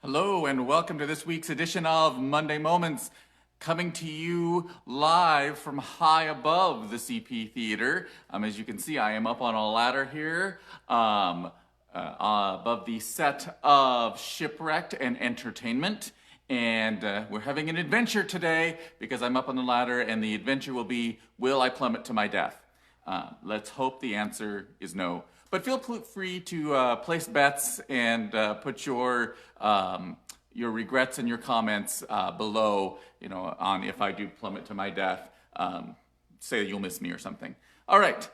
Hello and welcome to this week's edition of Monday Moments, coming to you live from high above the CP Theater. As you can see, I am up on a ladder here above the set of Shipwrecked and Entertainment. And we're having an adventure today because I'm up on the ladder, and the adventure will be, will I plummet to my death? Let's hope the answer is no. But feel free to place bets and put your regrets and your comments below, on if I do plummet to my death. Say you'll miss me or something. All right,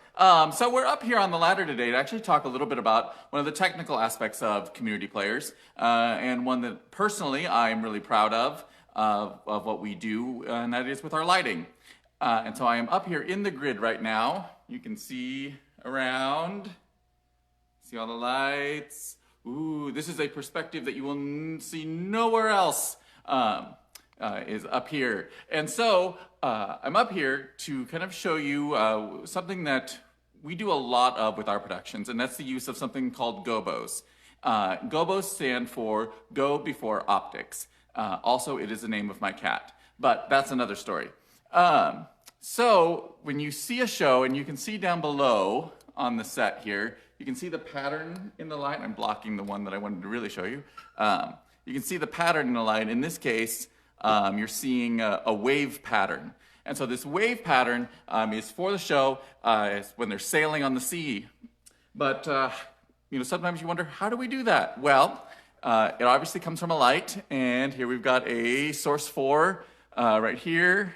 so we're up here on the ladder today to actually talk a little bit about one of the technical aspects of community players, and one that personally I'm really proud of what we do, and that is with our lighting. And so I am up here in the grid right now. You can see around. See all the lights? Ooh, this is a perspective that you will see nowhere else, is up here. And so I'm up here to kind of show you something that we do a lot of with our productions, and that's the use of something called gobos. Gobos stand for Go Before Optics. Also, it is the name of my cat, but that's another story. So when you see a show, and you can see down below on the set here, you can see the pattern in the light. I'm blocking the one that I wanted to really show you. You can see the pattern in the light. In this case, you're seeing a wave pattern. And so this wave pattern is for the show it's when they're sailing on the sea. But sometimes you wonder, how do we do that? Well, it obviously comes from a light. And here we've got a source 4 right here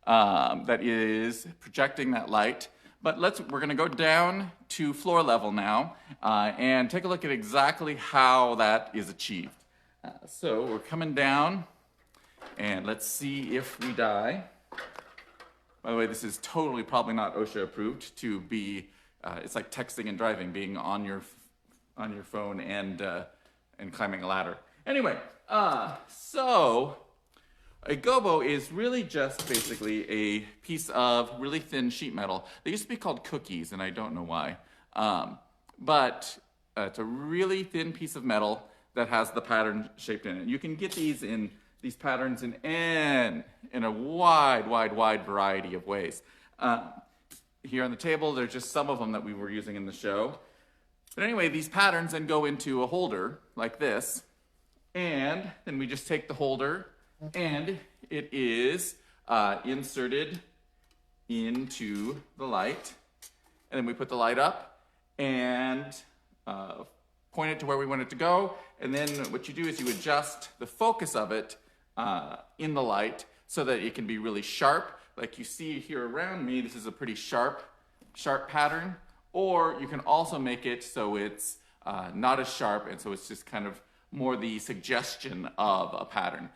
that is projecting that light. But we're going to go down to floor level now and take a look at exactly how that is achieved. So we're coming down, and let's see if we die. By the way, this is totally probably not OSHA approved to be, it's like texting and driving, being on your phone and climbing a ladder. Anyway, so a gobo is really just basically a piece of really thin sheet metal. They used to be called cookies, and I don't know why. But it's a really thin piece of metal that has the pattern shaped in it. You can get these patterns in a wide variety of ways. Here on the table, there's just some of them that we were using in the show. But anyway, these patterns then go into a holder like this, and then we just take the holder, and it is inserted into the light. And then we put the light up and point it to where we want it to go. And then what you do is you adjust the focus of it in the light so that it can be really sharp. Like you see here around me, this is a pretty sharp pattern. Or you can also make it so it's not as sharp, and so it's just kind of more the suggestion of a pattern.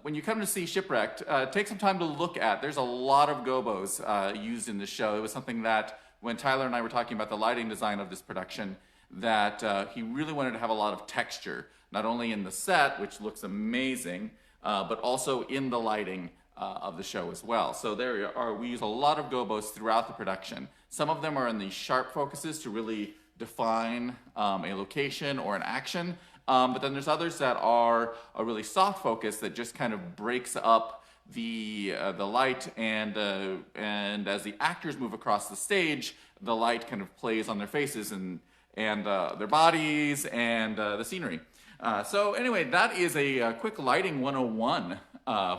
When you come to see Shipwrecked, take some time to look at. There's a lot of gobos used in the show. It was something that when Tyler and I were talking about the lighting design of this production, that he really wanted to have a lot of texture, not only in the set, which looks amazing, but also in the lighting of the show as well. So we use a lot of gobos throughout the production. Some of them are in the sharp focuses to really define a location or an action. But then there's others that are a really soft focus that just kind of breaks up the light, and as the actors move across the stage, the light kind of plays on their faces and their bodies and the scenery. So anyway, that is a quick lighting 101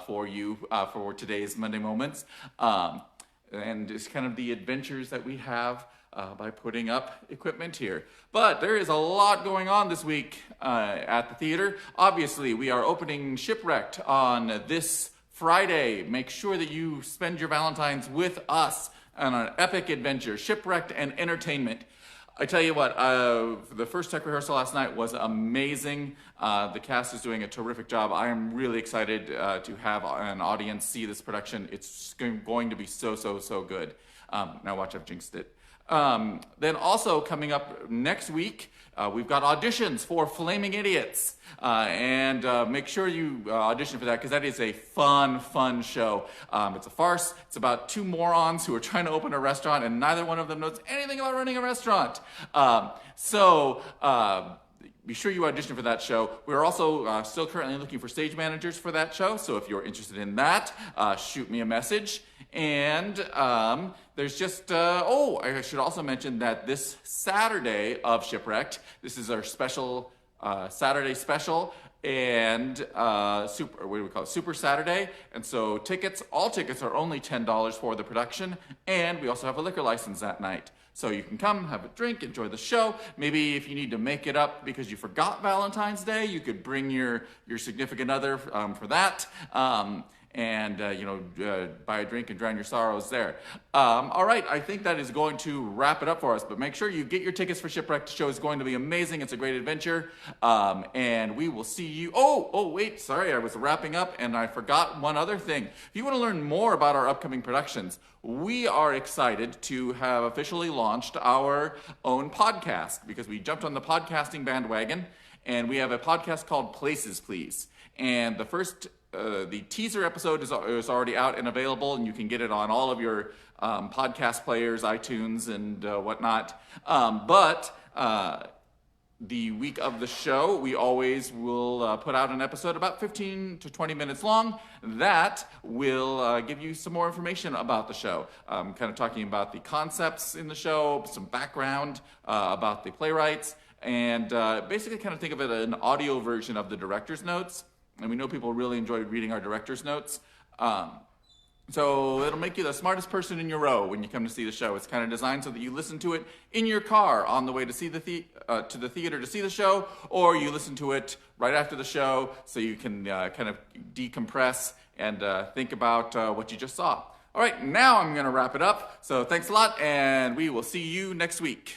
for you for today's Monday Moments, and it's kind of the adventures that we have by putting up equipment here. But there is a lot going on this week at the theater. Obviously, we are opening Shipwrecked on this Friday. Make sure that you spend your Valentine's with us on an epic adventure, Shipwrecked and Entertainment. I tell you what, the first tech rehearsal last night was amazing. The cast is doing a terrific job. I am really excited to have an audience see this production. It's going to be so good. Now watch, I've jinxed it. Then also coming up next week, we've got auditions for Flaming Idiots. And make sure you audition for that, because that is a fun show. It's a farce. It's about two morons who are trying to open a restaurant, and neither one of them knows anything about running a restaurant. be sure you audition for that show. We're also still currently looking for stage managers for that show, so if you're interested in that, shoot me a message. And there's just, I should also mention that this Saturday of Shipwrecked, this is our special Saturday special, and Super Saturday. And so all tickets are only $10 for the production, and we also have a liquor license that night. So you can come, have a drink, enjoy the show. Maybe if you need to make it up because you forgot Valentine's Day, you could bring your significant other for that. Buy a drink and drown your sorrows there. All right, I think that is going to wrap it up for us, but make sure you get your tickets for Shipwrecked. The show is going to be amazing. It's a great adventure, and we will see you. Wait, sorry, I was wrapping up and I forgot one other thing. If you want to learn more about our upcoming productions, we are excited to have officially launched our own podcast because we jumped on the podcasting bandwagon, and we have a podcast called Places, Please. And the teaser episode is already out and available, and you can get it on all of your podcast players, iTunes, and whatnot. But the week of the show, we always will put out an episode about 15 to 20 minutes long that will give you some more information about the show. Kind of talking about the concepts in the show, some background about the playwrights, and basically kind of think of it as an audio version of the director's notes. And we know people really enjoy reading our director's notes. So it'll make you the smartest person in your row when you come to see the show. It's kind of designed so that you listen to it in your car on the way to see to the theater to see the show, or you listen to it right after the show so you can kind of decompress and think about what you just saw. All right, now I'm going to wrap it up. So thanks a lot, and we will see you next week.